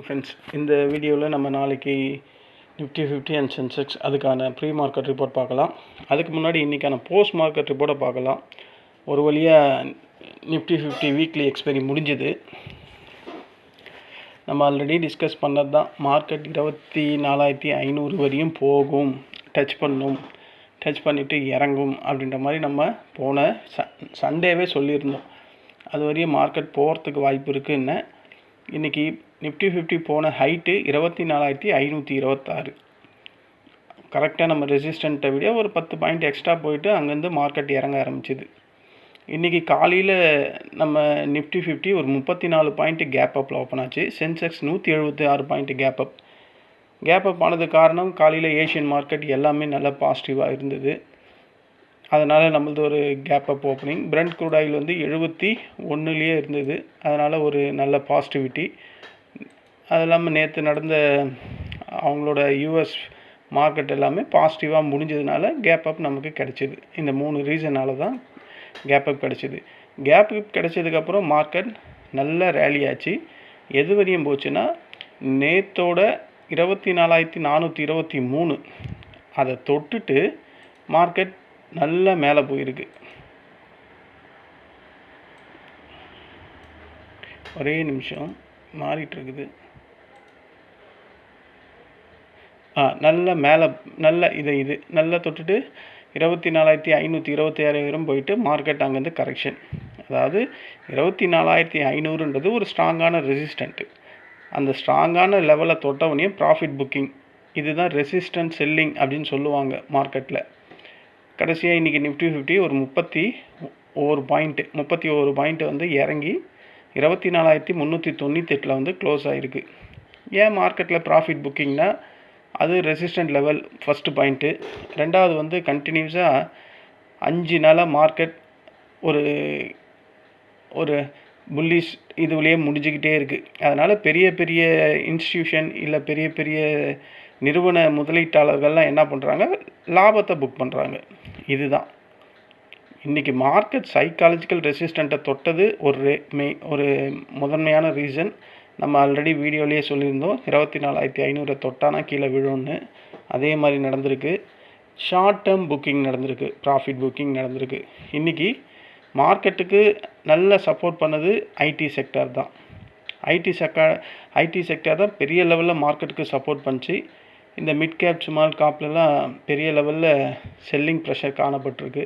Friends, இந்த வீடியோவில் நம்ம நாளைக்கு நிஃப்டி 50 அண்ட் சென்செக்ஸ் அதுக்கான ப்ரீ மார்க்கெட் ரிப்போர்ட் பார்க்கலாம். அதுக்கு முன்னாடி இன்றைக்கான போஸ்ட் மார்க்கெட் ரிப்போர்ட்டை பார்க்கலாம். ஒரு வழியாக நிஃப்டி 50 வீக்லி எக்ஸ்பைரி முடிஞ்சுது. நம்ம ஆல்ரெடி டிஸ்கஸ் பண்ணது தான். மார்க்கெட் 24,500 வரையும் போகும், டச் பண்ணிவிட்டு இறங்கும் அப்படின்ற மாதிரி நம்ம போன சண்டேவே சொல்லியிருந்தோம். அது வரையும் மார்க்கெட் போகிறதுக்கு வாய்ப்பு இருக்குன்னு. இன்றைக்கி நிஃப்டி 50 போன ஹைட்டு 24,526. கரெக்டாக நம்ம ரெசிஸ்டண்ட்டை விட ஒரு 10 பாயிண்ட் எக்ஸ்ட்ரா போயிட்டு அங்கேருந்து மார்க்கெட் இறங்க ஆரம்பிச்சிது. இன்றைக்கி காலையில் நம்ம நிஃப்டி 50 ஒரு 34 பாயிண்ட்டு கேப் அப்பில் ஓப்பன் ஆச்சு. சென்செக்ஸ் 176 பாயிண்ட்டு கேப் அப் ஆனது காரணம் காலையில் ஏஷியன் மார்க்கெட் எல்லாமே நல்லா பாசிட்டிவாக இருந்தது. அதனால் நம்மளது ஒரு gap up opening. Brent crude oil வந்து 71 இருந்தது. அதனால் ஒரு நல்ல பாசிட்டிவிட்டி. அது இல்லாமல் நேற்று நடந்த அவங்களோட யூஎஸ் மார்க்கெட் எல்லாமே பாசிட்டிவாக முடிஞ்சதுனால கேப் அப் நமக்கு கிடச்சிது. இந்த 3 ரீசனால் தான் கேப் அப் கிடச்சிது. கேப் அப் கிடச்சதுக்கப்புறம் மார்க்கெட் நல்ல ரேலி ஆச்சு. எது வரையும் போச்சுன்னா நேற்றோட 24,423 அதை தொட்டுட்டு மார்க்கெட் நல்லா மேலே போயிருக்கு. ஒரே நிமிஷம் மாறிட்டுருக்குது. நல்ல மேலே இது நல்லா தொட்டுட்டு 24,526 போயிட்டு மார்க்கெட் அங்கேருந்து கரெக்ஷன். அதாவது 24,500ன்றது ஒரு ஸ்ட்ராங்கான ரெசிஸ்டண்ட்டு. அந்த ஸ்ட்ராங்கான லெவலை தொட்டவனையும் ப்ராஃபிட் புக்கிங், இதுதான் ரெசிஸ்டன்ட் செல்லிங் அப்படின்னு சொல்லுவாங்க மார்க்கெட்டில். கடைசியாக இன்றைக்கி நிஃப்டி 50 ஒரு 31 பாயிண்ட்டு வந்து இறங்கி 24,398 வந்து க்ளோஸ் ஆகிருக்கு. ஏன் மார்க்கெட்டில் ப்ராஃபிட் புக்கிங்னா அது ரெசிஸ்டன்ட் லெவல் ஃபஸ்ட்டு பாயிண்ட்டு. ரெண்டாவது வந்து கண்டினியூஸாக 5 நாளாக மார்க்கெட் ஒரு புல்லிஷ் இதுலேயே முடிஞ்சிக்கிட்டே இருக்குது. அதனால் பெரிய இன்ஸ்டியூஷன் இல்லை பெரிய நிறுவன முதலீட்டாளர்கள்லாம் என்ன பண்ணுறாங்க, லாபத்தை புக் பண்ணுறாங்க. இதுதான் இன்றைக்கி மார்க்கெட் சைக்காலஜிக்கல் ரெசிஸ்டண்ட்டை தொட்டது ஒரு முதன்மையான ரீசன். நம்ம ஆல்ரெடி வீடியோலேயே சொல்லியிருந்தோம் 24,500 தொட்டானா கீழே விழும்னு. அதே மாதிரி நடந்திருக்கு. ஷார்ட் டேர்ம் புக்கிங் நடந்திருக்கு, ப்ராஃபிட் புக்கிங் நடந்திருக்கு. இன்றைக்கி மார்க்கெட்டுக்கு நல்ல சப்போர்ட் பண்ணது ஐடி செக்டார் தான். ஐடி செக்டார் தான் பெரிய லெவலில் மார்க்கெட்டுக்கு சப்போர்ட் பண்ணிச்சு. இந்த மிட் கேப் ஸ்மால் காப்லலாம் பெரிய லெவலில் செல்லிங் ப்ரெஷர் காணப்பட்டிருக்கு.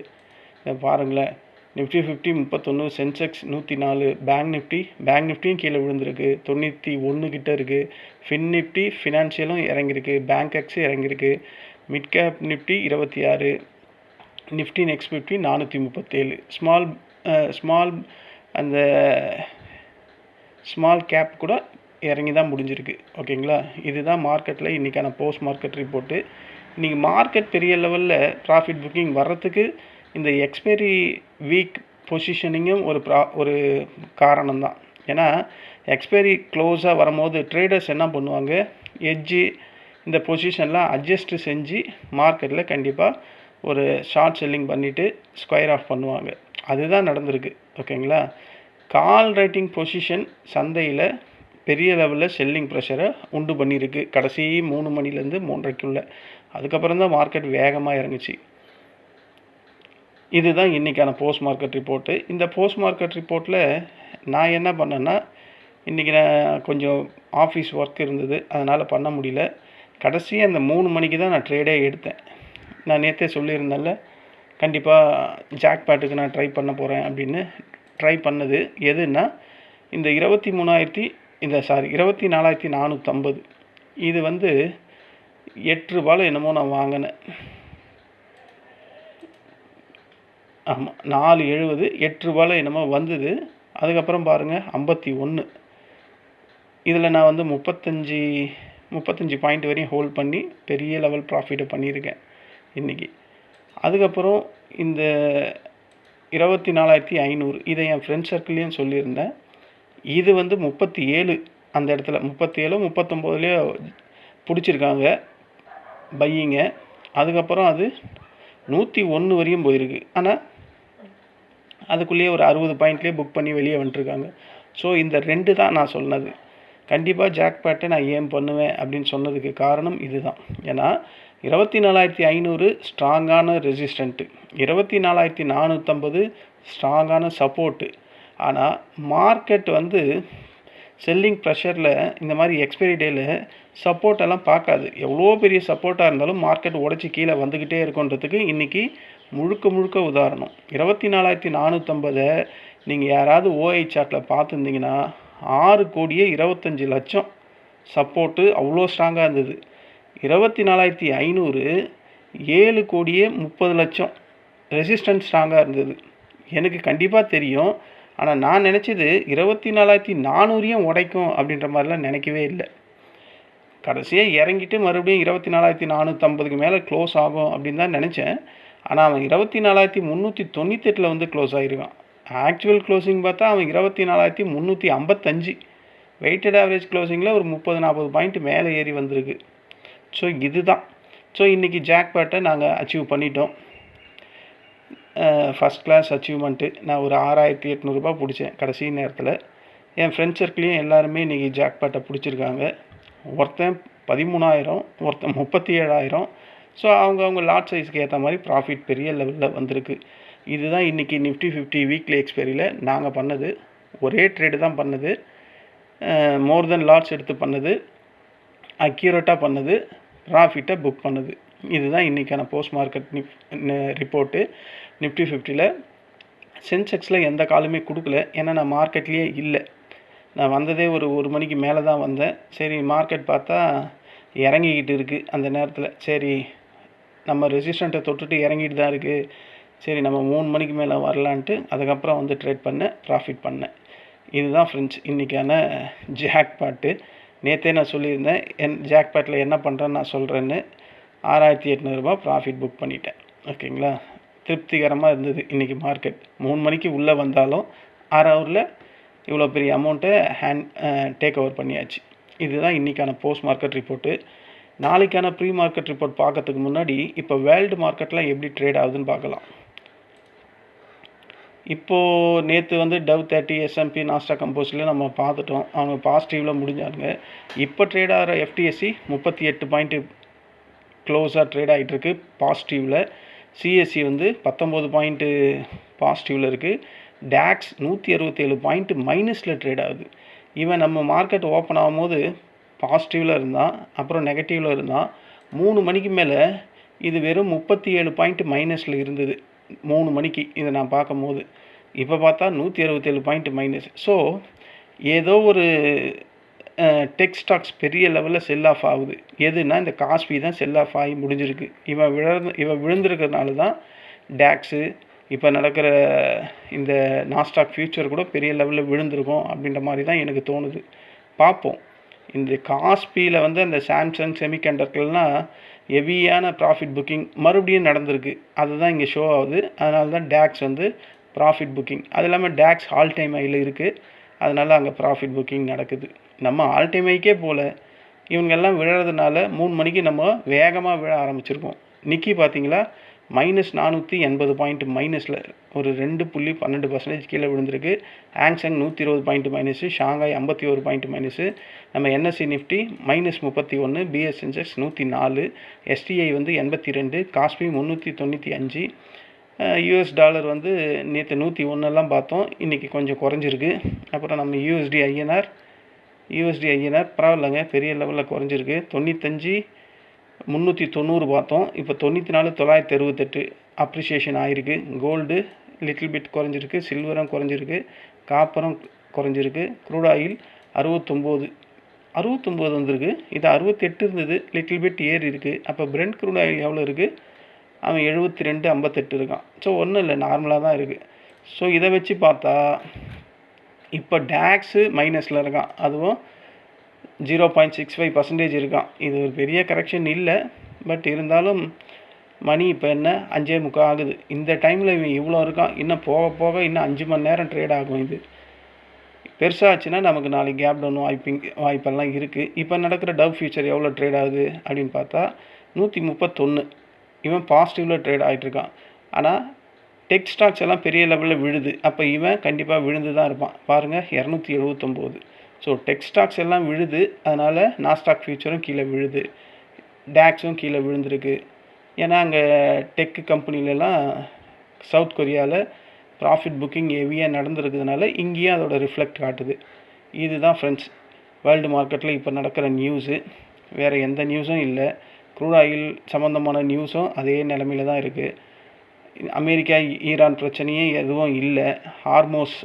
பாருங்களேன், நிஃப்டி 50 31, சென்செக்ஸ் 104, பேங்க் நிஃப்டியும் கீழே விழுந்திருக்கு, 91 கிட்ட இருக்குது. நிஃப்டி ஃபினான்ஷியலும் இறங்கியிருக்கு, பேங்க் எக்ஸும் இறங்கியிருக்கு. Mid cap Nifty 26, Nifty next 50 437. Small cap கூட இறங்கி தான் முடிஞ்சிருக்கு. ஓகேங்களா, இதுதான் மார்க்கெட்டில் இன்றைக்கான போஸ்ட் மார்க்கெட் ரிப்போர்ட்டு. இன்றைக்கி மார்க்கெட் பெரிய லெவலில் ப்ராஃபிட் புக்கிங் வர்றதுக்கு இந்த எக்ஸ்பைரி வீக் பொசிஷனிங்கும் ஒரு காரணம் தான். ஏன்னா எக்ஸ்பைரி க்ளோஸாக வரும்போது ட்ரேடர்ஸ் என்ன பண்ணுவாங்க, எட்ஜு இந்த பொசிஷனில் அட்ஜஸ்ட்டு செஞ்சு மார்க்கெட்டில் கண்டிப்பாக ஒரு ஷார்ட் செல்லிங் பண்ணிவிட்டு ஸ்கொயர் ஆஃப் பண்ணுவாங்க. அதுதான் நடந்திருக்கு. ஓகேங்களா, கால் ரைட்டிங் பொசிஷன் சந்தையில் பெரிய லெவலில் செல்லிங் ப்ரெஷரை உண்டு பண்ணியிருக்கு கடைசி 3 மணிலேருந்து 3:30. அதுக்கப்புறம் தான் மார்க்கெட் வேகமாக இறங்குச்சு. இதுதான் இன்றைக்கான போஸ்ட் மார்க்கெட் ரிப்போர்ட்டு. இந்த போஸ்ட் மார்க்கெட் ரிப்போர்ட்டில் நான் என்ன பண்ணேன்னா, இன்றைக்கி நான் கொஞ்சம் ஆஃபீஸ் ஒர்க் இருந்தது, அதனால் பண்ண முடியல. கடைசியாக அந்த 3 மணிக்கு தான் நான் ட்ரேடே எடுத்தேன். நான் நேற்றே சொல்லியிருந்தேன்ல, கண்டிப்பாக ஜாக்பாட்டுக்கு நான் ட்ரை பண்ண போகிறேன் அப்படின்னு. ட்ரை பண்ணது எதுன்னா இந்த 24,450 இது வந்து $8 என்னமோ நான் வாங்கினேன். ஆமாம், 4.70 $8 என்னமோ வந்தது. அதுக்கப்புறம் பாருங்கள் 51. இதில் நான் வந்து 35 பாயிண்ட் வரையும் ஹோல்ட் பண்ணி பெரிய லெவல் ப்ராஃபிட்டை பண்ணியிருக்கேன் இன்றைக்கி. அதுக்கப்புறம் இந்த 24,500 இதை என் ஃப்ரெண்ட் சர்க்கிள்லேயும் சொல்லியிருந்தேன். இது வந்து 37, அந்த இடத்துல 37 39 பிடிச்சிருக்காங்க பையிங்க. அதுக்கப்புறம் அது 101 வரையும் போயிருக்கு. ஆனால் அதுக்குள்ளேயே ஒரு 60 பாயிண்ட்லேயே புக் பண்ணி வெளியே வந்துட்டுருக்காங்க. ஸோ இந்த 2 தான் நான் சொன்னது. கண்டிப்பாக ஜாக்பாட்டை நான் ஏம் பண்ணுவேன் அப்படின்னு சொன்னதுக்கு காரணம் இதுதான். ஏன்னா 24,500 ஸ்ட்ராங்கான ரெசிஸ்டண்ட்டு, 24,450 ஸ்ட்ராங்கான சப்போர்ட்டு. ஆனால் மார்க்கெட் வந்து செல்லிங் ப்ரெஷரில் இந்த மாதிரி எக்ஸ்பைரி டேயில் சப்போர்ட்டெல்லாம் பார்க்காது. எவ்வளோ பெரிய சப்போர்ட்டாக இருந்தாலும் மார்க்கெட் உடச்சி கீழே வந்துக்கிட்டே இருக்குன்றதுக்கு இன்றைக்கி முழுக்க உதாரணம். 24,450 நீங்கள் யாராவது ஓஐ சார்ட்டில் பார்த்துருந்தீங்கன்னா 6,25,00,000 சப்போர்ட்டு அவ்வளோ ஸ்ட்ராங்காக இருந்தது. 24,500 7,30,00,000 ரெசிஸ்டன்ஸ் ஸ்ட்ராங்காக இருந்தது. எனக்கு கண்டிப்பாக தெரியும். ஆனால் நான் நினச்சது 24,400 உடைக்கும் அப்படின்ற மாதிரிலாம் நினைக்கவே இல்லை. கடைசியாக இறங்கிட்டு மறுபடியும் 24,450 மேலே க்ளோஸ் ஆகும் அப்படின்னு தான் நினச்சேன். ஆனால் அவன் 24,398 வந்து க்ளோஸ் ஆகிருக்கான். ஆக்சுவல் க்ளோசிங் பார்த்தா அவன் 24,355. வெயிட்டட் ஆவரேஜ் க்ளோசிங்கில் ஒரு 30-40 பாயிண்ட் மேலே ஏறி வந்திருக்கு. ஸோ இதுதான். ஸோ இன்றைக்கி ஜாக்பாட்டை நாங்கள் அச்சீவ் பண்ணிட்டோம். First class achievement. நான் ஒரு 6,800 பிடிச்சேன் கடைசி நேரத்தில். என் ஃப்ரெண்ட்ஸ் சர்க்கிளையும் எல்லாருமே இன்றைக்கி ஜாக்பாட்டை பிடிச்சிருக்காங்க. ஒருத்தன் 13,000, ஒருத்தன் 37,000. ஸோ அவங்க லாட் சைஸ்க்கு ஏற்ற மாதிரி ப்ராஃபிட் பெரிய லெவலில் வந்திருக்கு. இதுதான் இன்றைக்கி நிஃப்டி 50 வீக்லி எக்ஸ்பைரியில் நாங்கள் பண்ணது. ஒரே ட்ரேடு தான் பண்ணது. மோர் தென் லாட்ஸ் எடுத்து பண்ணது, அக்யூரேட்டாக பண்ணது, ப்ராஃபிட்டை புக் பண்ணுது. இதுதான் இன்றைக்கான போஸ்ட் மார்க்கெட் ரிப்போர்ட்டு. நிஃப்டி 50ல் சென்செக்ஸில் எந்த காலுமே கொடுக்கல. ஏன்னா நான் மார்க்கெட்லேயே இல்லை. நான் வந்ததே ஒரு மணிக்கு மேலே தான் வந்தேன். சரி, மார்க்கெட் பார்த்தா இறங்கிக்கிட்டு இருக்குது. அந்த நேரத்தில் சரி நம்ம ரெசிஸ்டண்ட்டை தொட்டுட்டு இறங்கிட்டு தான் இருக்குது, சரி நம்ம 3 மணிக்கு மேலே வரலான்ட்டு அதுக்கப்புறம் வந்து ட்ரேட் பண்ணேன், ப்ராஃபிட் பண்ணேன். இதுதான் ஃப்ரெண்ட்ஸ் இன்றைக்கான ஜாக்பாட்டு. நேற்றே நான் சொல்லியிருந்தேன் ஜாக்பாட்டில் என்ன பண்ணுறேன்னு நான் சொல்கிறேன்னு. 6,800 ப்ராஃபிட் புக் பண்ணிட்டேன். ஓகேங்களா? திருப்திகரமாக இருந்தது இன்றைக்கி மார்க்கெட். 3 மணிக்கு உள்ளே வந்தாலும் 6 ஹவரில் இவ்வளோ பெரிய அமௌண்ட்டை டேக் ஓவர் பண்ணியாச்சு. இதுதான் இன்றைக்கான போஸ்ட் மார்க்கெட் ரிப்போர்ட்டு. நாளைக்கான ப்ரீ மார்க்கெட் ரிப்போர்ட் பார்க்கறதுக்கு முன்னாடி இப்போ வேர்ல்டு மார்க்கெட்லாம் எப்படி ட்ரேட் ஆகுதுன்னு பார்க்கலாம். இப்போது நேற்று வந்து டவ் 30, S&P, நாஸ்டாக் கம்போஸில் நம்ம பார்த்துட்டோம். அவங்க பாசிட்டிவில் முடிஞ்சாங்க. இப்போ ட்ரேட் ஆகிற FTSE 38 பாயிண்ட்டு க்ளோஸாக ட்ரேட் ஆகிட்டுருக்கு பாசிட்டிவில். CSE வந்து 19 பாயிண்ட்டு பாசிட்டிவில் இருக்குது. டேக்ஸ் 167 பாயிண்ட்டு மைனஸில் ட்ரேட் ஆகுது. இவன் நம்ம மார்க்கெட் ஓப்பன் ஆகும்போது பாசிட்டிவில் இருந்தான், அப்புறம் நெகட்டிவில் இருந்தான். 3 மணிக்கு மேலே இது வெறும் 37 பாயிண்ட் மைனஸில் இருந்தது. 3 மணிக்கு இதை நான் பார்க்கும்போது இப்போ பார்த்தா 167 பாயிண்ட் மைனஸ். ஸோ ஏதோ ஒரு டெக் ஸ்டாக்ஸ் பெரிய லெவலில் செல் ஆஃப் ஆகுது. எதுனா இந்த காஸ்பி தான் செல் ஆஃப் ஆகி முடிஞ்சிருக்கு. இவன் விழுந்திருக்கிறதுனால தான் டேக்ஸு இப்போ நடக்கிற இந்த நாஸ்டாக் ஃபியூச்சர் கூட பெரிய லெவலில் விழுந்திருக்கும் அப்படின்ற மாதிரி தான் எனக்கு தோணுது. பார்ப்போம். இந்த காஸ்பியில் வந்து அந்த சாம்சங் செமிகண்டக்டர்லாம் ஹெவியான ப்ராஃபிட் புக்கிங் மறுபடியும் நடந்திருக்கு. அதுதான் இங்கே ஷோ ஆகுது. அதனால தான் டேக்ஸ் வந்து ப்ராஃபிட் புக்கிங். அது இல்லாமல் டேக்ஸ் ஆல் டைம் ஹையில் இருக்குது. அதனால் அங்கே ப்ராஃபிட் புக்கிங் நடக்குது. நம்ம ஆல் டைம் ஹைக்கே போல் இவங்கெல்லாம் விழுறதுனால 3 மணிக்கு நம்ம வேகமாக விழ ஆரம்பிச்சிருக்கோம். நிக்கி பார்த்தீங்களா -480 பாயிண்ட் மைனஸில் ஒரு 2.12% கீழே விழுந்திருக்கு. Hang Seng 120 point minus, Shanghai 51 point minus, நம்ம NSE Nifty -31, BS Sensex 104, STI வந்து 82, காஸ்பி 395, US டாலர் வந்து நேற்று 101 பார்த்தோம், இன்றைக்கி கொஞ்சம் குறைஞ்சிருக்கு. அப்புறம் நம்ம USD INR பரவாயில்லைங்க, பெரிய லெவலில் குறைஞ்சிருக்கு. 95,390 பார்த்தோம், இப்போ 94,968 அப்ரிஷியேஷன் ஆகிருக்கு. கோல்டு லிட்டில் பிட் குறைஞ்சிருக்கு, சில்வரும் குறைஞ்சிருக்கு, காப்பரும் குறைஞ்சிருக்கு. க்ரூட் ஆயில் 69 வந்திருக்கு. இது 68 இருந்தது, லிட்டில் பிட் ஏறி இருக்குது. அப்போ பிரெண்ட் க்ரூட் ஆயில் எவ்வளோ இருக்குது? அவன் 72.58 இருக்கான். ஸோ ஒன்றும் இல்லை, நார்மலாக தான் இருக்குது. ஸோ இதை வச்சு பார்த்தா இப்போ டேக்ஸு மைனஸில் இருக்கான், அதுவும் 0.65% இருக்கான். இது ஒரு பெரிய கரெக்ஷன் இல்லை, பட் இருந்தாலும் மணி இப்போ என்ன 5:45 ஆகுது. இந்த டைமில் இவன் இவ்வளோ இருக்கான். இன்னும் போக போக இன்னும் 5 மணி நேரம் ட்ரேட் ஆகும். இது பெருசாச்சுன்னா நமக்கு நாளைக்கு கேப் டவுன் வாய்ப்பெல்லாம் இருக்குது. இப்போ நடக்கிற டவ் ஃபியூச்சர் எவ்வளோ ட்ரேட் ஆகுது அப்படின்னு பார்த்தா 131. இவன் பாசிட்டிவில் ட்ரேட் ஆகிட்டுருக்கான். ஆனால் டெக் ஸ்டாக்ஸ் எல்லாம் பெரிய லெவலில் விழுது. அப்போ இவன் கண்டிப்பாக விழுந்து தான் இருப்பான். பாருங்கள், 279. ஸோ டெக் ஸ்டாக்ஸ் எல்லாம் விழுது, அதனால் நாஸ்டாக் ஃபியூச்சரும் கீழே விழுது, டேக்ஸும் கீழே விழுந்திருக்கு. ஏன்னா அங்கே டெக் கம்பெனிலலாம் சவுத் கொரியாவில் ப்ராஃபிட் புக்கிங் ஹெவியாக நடந்துருக்கிறதுனால இங்கேயும் அதோட ரிஃப்ளெக்ட் காட்டுது. இதுதான் ஃப்ரெண்ட்ஸ் வேர்ல்டு மார்க்கெட்டில் இப்போ நடக்கிற நியூஸு. வேறு எந்த நியூஸும் இல்லை. க்ரூட் ஆயில் சம்மந்தமான நியூஸும் அதே நிலமையில தான் இருக்குது. அமெரிக்கா ஈரான் பிரச்சனையே எதுவும் இல்லை. ஹார்மோஸ்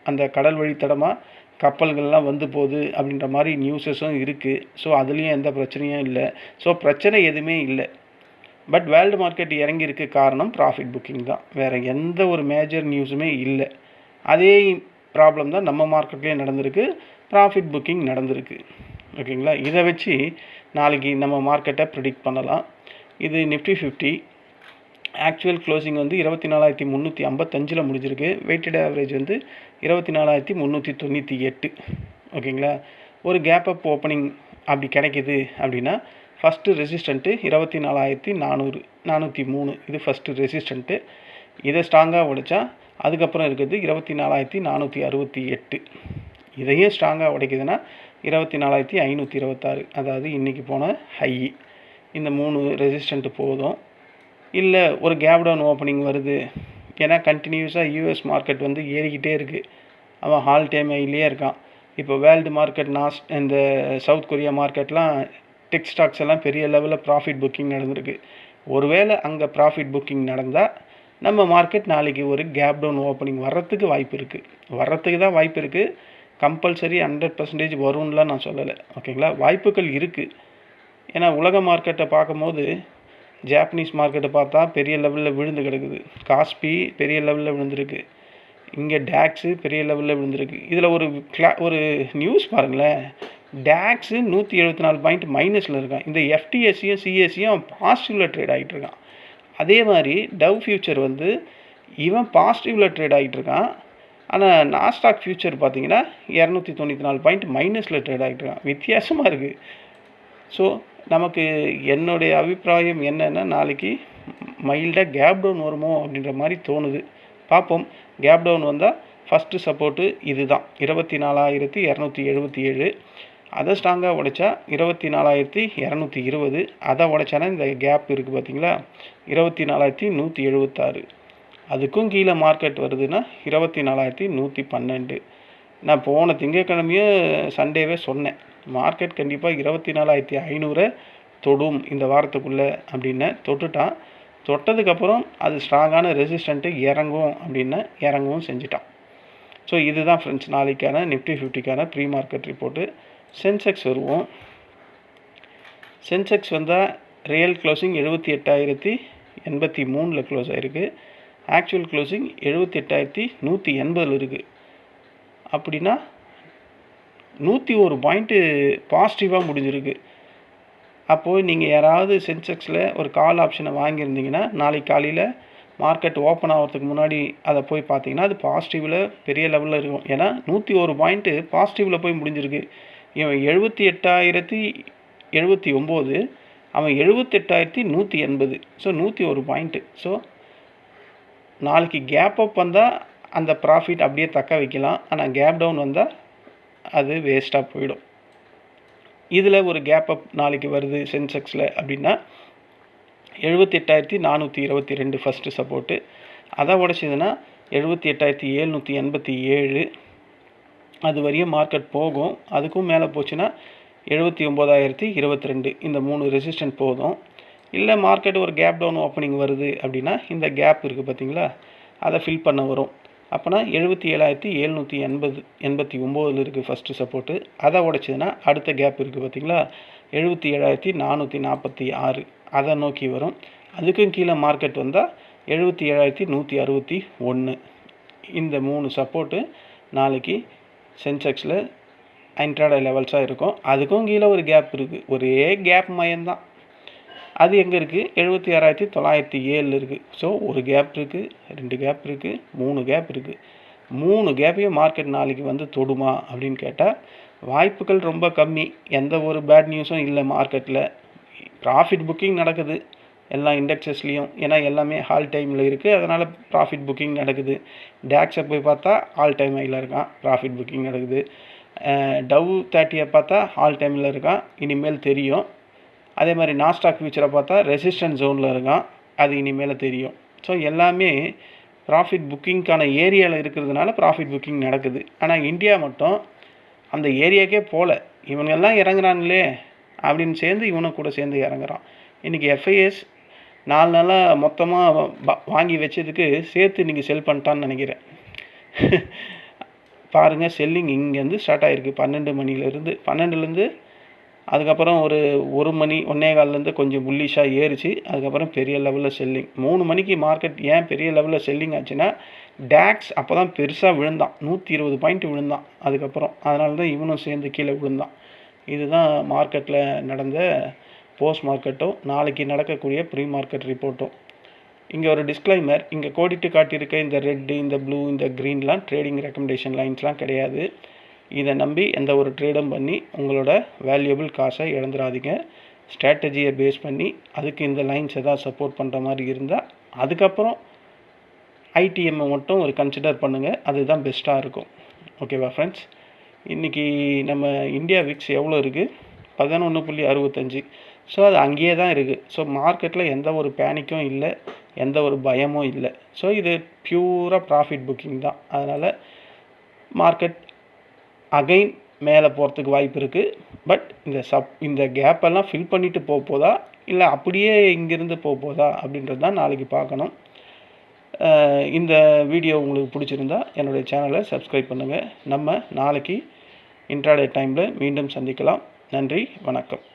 அந்த கடல் வழித்தடமாக கப்பல்கள்லாம் வந்து போகுது அப்படின்ற மாதிரி நியூஸஸும் இருக்குது. ஸோ அதுலேயும் எந்த பிரச்சனையும் இல்லை. ஸோ பிரச்சனை எதுவுமே இல்லை. பட் வேர்ல்டு மார்க்கெட் இறங்கியிருக்கு காரணம் ப்ராஃபிட் புக்கிங் தான். வேறு எந்த ஒரு மேஜர் நியூஸுமே இல்லை. அதே ப்ராப்ளம் தான் நம்ம மார்க்கெட்லேயே நடந்திருக்கு, ப்ராஃபிட் புக்கிங் நடந்திருக்கு. ஓகேங்களா? இதை வச்சு நாளைக்கு நம்ம மார்க்கெட்டை ப்ரிடிக்ட் பண்ணலாம். இது நிஃப்டி 50 ஆக்சுவல் க்ளோசிங் வந்து 24,355 முடிஞ்சிருக்கு. வெயிட்டட் ஆவரேஜ் வந்து 24,398. ஓகேங்களா? ஒரு கேப் அப் ஓப்பனிங் அப்படி கிடைக்கிது அப்படின்னா ஃபஸ்ட்டு ரெசிஸ்டண்ட்டு 24,400 403 இது ஃபஸ்ட்டு ரெசிஸ்டண்ட்டு. இதை ஸ்ட்ராங்காக உடைச்சா அதுக்கப்புறம் இருக்கிறது 24,468. இதையும் ஸ்ட்ராங்காக உடைக்குதுன்னா 24,526, அதாவது இன்றைக்கி போன ஹை. இந்த 3 ரெசிஸ்டண்ட்டு போதும். இல்லை ஒரு கேப் டவுன் ஓப்பனிங் வருது, ஏன்னா கண்டினியூஸாக யூஎஸ் மார்க்கெட் வந்து ஏறிக்கிட்டே இருக்குது, அவன் ஹால் டைம் ஹைலேயே இருக்கான். இப்போ வேர்ல்டு மார்க்கெட் இந்த சவுத் கொரியா மார்க்கெட்லாம் டெக் ஸ்டாக்ஸ் எல்லாம் பெரிய லெவலில் ப்ராஃபிட் புக்கிங் நடந்திருக்கு. ஒருவேளை அங்கே ப்ராஃபிட் புக்கிங் நடந்தால் நம்ம மார்க்கெட் நாளைக்கு ஒரு கேப் டவுன் ஓப்பனிங் வர்றதுக்கு வாய்ப்பு இருக்குது. வர்றதுக்கு தான் வாய்ப்பு இருக்குது. கம்பல்சரி 100% வரும்லாம் நான் சொல்லலை. ஓகேங்களா? வாய்ப்புகள் இருக்குது. ஏன்னா உலக மார்க்கெட்டை பார்க்கும்போது ஜாப்பனீஸ் மார்க்கெட்டை பார்த்தா பெரிய லெவலில் விழுந்து கிடக்குது. காஸ்பி பெரிய லெவலில் விழுந்திருக்கு. இங்கே டேக்ஸு பெரிய லெவலில் விழுந்திருக்கு. இதில் ஒரு நியூஸ் பாருங்களேன். டேக்ஸு 174 பாயிண்ட் மைனஸில் இருக்கான். இந்த எஃப்டிஎஸ்சியும் சிஎஸ்சியும் பாசிட்டிவில் ட்ரேட் ஆகிட்டு இருக்கான். அதே மாதிரி டவ் ஃபியூச்சர் வந்து இவன் பாசிட்டிவில் ட்ரேட் ஆகிட்டு இருக்கான். ஆனால் நாஸ்டாக் ஃபியூச்சர் பார்த்தீங்கன்னா 294 பாயிண்ட் மைனஸில் ட்ரேட் ஆகிட்டு இருக்கான். வித்தியாசமாக இருக்குது. ஸோ நமக்கு என்னுடைய அபிப்பிராயம் என்னென்னா, நாளைக்கு மைல்டாக கேப் டவுன் வருமோ அப்படின்ற மாதிரி தோணுது. பார்ப்போம். கேப் டவுன் வந்தால் ஃபஸ்ட்டு சப்போர்ட்டு இது தான் 24,277. அதை ஸ்ட்ராங்காக உடைச்சா 24,220. அதை உடைச்சானா இந்த கேப் இருக்குது பார்த்தீங்களா, 24,176. அதுக்கும் கீழே மார்க்கெட் வருதுன்னா 24,112. நான் போன திங்கட்கிழமையே சண்டேவே சொன்னேன், மார்க்கெட் கண்டிப்பாக 24,500 தொடும் இந்த வாரத்துக்குள்ளே அப்படின்னு. தொட்டுட்டான். தொட்டதுக்கப்புறம் அது ஸ்ட்ராங்கான ரெசிஸ்டண்ட்டு இறங்கும் அப்படின்னு இறங்கவும் செஞ்சுட்டான். ஸோ இதுதான் ஃப்ரெண்ட்ஸ் நாளைக்கான நிஃப்டி 50க்கான ப்ரீ மார்க்கெட் ரிப்போர்ட்டு. சென்செக்ஸ் வருவோம். சென்செக்ஸ் வந்தால் ரியல் க்ளோசிங் 78,083 க்ளோஸ் ஆகிருக்கு. ஆக்சுவல் க்ளோசிங் 78,180 இருக்குது. அப்படின்னா 101 பாயிண்ட்டு பாசிட்டிவாக முடிஞ்சிருக்கு. அப்போது நீங்கள் யாராவது சென்செக்ஸில் ஒரு கால் ஆப்ஷனை வாங்கியிருந்தீங்கன்னா நாளைக்கு காலையில் மார்க்கெட் ஓப்பன் ஆகிறதுக்கு முன்னாடி அதை போய் பார்த்தீங்கன்னா அது பாசிட்டிவில் பெரிய லெவலில் இருக்கும். ஏன்னா 101 பாயிண்ட்டு பாசிட்டிவில் போய் முடிஞ்சிருக்கு. இவன் 78,079, அவன் 78,180. So 101 point. ஸோ நாளைக்கு கேப் அப் வந்தால் அந்த ப்ராஃபிட் அப்படியே தக்க வைக்கலாம். ஆனால் கேப் டவுன் வந்தால் அது வேஸ்ட்டாக போயிடும். இதில் ஒரு கேப் அப் நாளைக்கு வருது சென்செக்ஸில் அப்படின்னா 78,422 ஃபஸ்ட்டு சப்போர்ட்டு. அதை உடைச்சிதுன்னா 78,787. அது வரையும் மார்க்கெட் போகும். அதுக்கும் மேலே போச்சுன்னா 79,022. இந்த 3 ரெசிஸ்டன்ட் போதும். இல்லை மார்க்கெட் ஒரு கேப் டவுன் ஓப்பனிங் வருது அப்படின்னா இந்த கேப் இருக்குது பார்த்தீங்களா, அதை ஃபில் பண்ண வரும். அப்போனா 77,789 இருக்குது ஃபஸ்ட்டு சப்போர்ட்டு. அதை உடைச்சிதுன்னா அடுத்த கேப் இருக்குது பார்த்தீங்களா, 77,446. அதை நோக்கி வரும். அதுக்கும் கீழே மார்க்கெட் வந்தால் 77,161. இந்த 3 சப்போர்ட்டு நாளைக்கு சென்செக்ஸில் இன்ட்ராடே லெவல்ஸாக இருக்கும். அதுக்கும் கீழே ஒரு கேப் இருக்குது. ஒரே கேப் மயம்தான். அது எங்கே இருக்குது, 76,907 இருக்குது. ஸோ ஒரு கேப் இருக்குது, 2 கேப் இருக்குது, 3 கேப் இருக்குது. 3 கேப்பையும் மார்க்கெட் நாளைக்கு வந்து தொடுமா அப்படின்னு கேட்டால் வாய்ப்புகள் ரொம்ப கம்மி. எந்த ஒரு பேட் நியூஸும் இல்லை மார்க்கெட்டில். ப்ராஃபிட் புக்கிங் நடக்குது எல்லா இண்டெக்ஸஸ்லேயும். ஏன்னா எல்லாமே ஆல் டைமில் இருக்குது, அதனால் ப்ராஃபிட் புக்கிங் நடக்குது. டேக்ஸை போய் பார்த்தா ஆல் டைம் ஹையில் இருக்கான், ப்ராஃபிட் புக்கிங் நடக்குது. டவ் 30 பார்த்தா ஆல் டைமில் இருக்கான், இனிமேல் தெரியும். அதே மாதிரி நாஸ்டாக் ஃபியூச்சரை பார்த்தா ரெசிஸ்டன்ஸ் ஜோனில் இருக்கான், அது இனிமேல் தெரியும். ஸோ எல்லாமே ப்ராஃபிட் புக்கிங்க்கான ஏரியாவில் இருக்கிறதுனால ப்ராஃபிட் புக்கிங் நடக்குது. ஆனால் இந்தியா மட்டும் அந்த ஏரியாக்கே போகல, இவங்கெல்லாம் இறங்குறாங்களே அப்படின்னு சேர்ந்து இவனும் கூட சேர்ந்து இறங்குறான். இன்றைக்கி எஃப்ஐஎஸ் 4 நாளாக மொத்தமாக வாங்கி வச்சதுக்கு சேர்த்து இன்றைக்கி செல் பண்ணிட்டான்னு நினைக்கிறேன். பாருங்கள், செல்லிங் இங்கேருந்து ஸ்டார்ட் ஆகிருக்கு 12 மணிலேருந்து 12லேருந்து அதுக்கப்புறம் ஒரு 1 மணி 1:15லேருந்து கொஞ்சம் புல்லிஷாக ஏறிச்சு. அதுக்கப்புறம் பெரிய லெவலில் செல்லிங். 3 மணிக்கு மார்க்கெட் ஏன் பெரிய லெவலில் செல்லிங் ஆச்சுன்னா, டேக்ஸ் அப்போ தான் பெருசாக விழுந்தான், 120 பாயிண்ட் விழுந்தான். அதுக்கப்புறம் அதனால தான் இவனும் சேர்ந்து கீழே விழுந்தான். இதுதான் மார்க்கெட்டில் நடந்த போஸ்ட் மார்க்கெட்டும் நாளைக்கு நடக்கக்கூடிய ப்ரீ மார்க்கெட் ரிப்போர்ட்டும். இங்கே ஒரு டிஸ்க்ளைமர், இங்கே கோடிட்டு காட்டியிருக்க இந்த ரெட்டு, இந்த ப்ளூ, இந்த க்ரீன்லாம் ட்ரேடிங் ரெக்கமெண்டேஷன் லைன்ஸ்லாம் கிடையாது. இதை நம்பி எந்த ஒரு ட்ரேடும் பண்ணி உங்களோட வேல்யூபிள் காசை இழந்துடாதீங்க. ஸ்ட்ராட்டஜியை பேஸ் பண்ணி அதுக்கு இந்த லைன்ஸ் எதாவது சப்போர்ட் பண்ணுற மாதிரி இருந்தால் அதுக்கப்புறம் ஐடிஎம்மை மட்டும் ஒரு கன்சிடர் பண்ணுங்கள், அதுதான் பெஸ்ட்டாக இருக்கும். ஓகேவா ஃப்ரெண்ட்ஸ்? இன்றைக்கி நம்ம இந்தியா விக்ஸ் எவ்வளோ இருக்குது? 11.65. ஸோ அது அங்கேயே தான் இருக்குது. ஸோ மார்க்கெட்டில் எந்த ஒரு பேனிக்கும் இல்லை, எந்த ஒரு பயமும் இல்லை. ஸோ இது பியூராக ப்ராஃபிட் புக்கிங் தான். அதனால் மார்க்கெட் அகைன் மேலே போகிறதுக்கு வாய்ப்பு இருக்குது. பட் இந்த கேப்பெல்லாம் ஃபில் பண்ணிவிட்டு போதா இல்லை அப்படியே இங்கேருந்து போதா அப்படின்றது தான் நாளைக்கு பார்க்கணும். இந்த வீடியோ உங்களுக்கு பிடிச்சிருந்தா என்னுடைய சேனலை சப்ஸ்கிரைப் பண்ணுங்கள். நம்ம நாளைக்கு இன்ட்ராடே டைமில் மீண்டும் சந்திக்கலாம். நன்றி, வணக்கம்.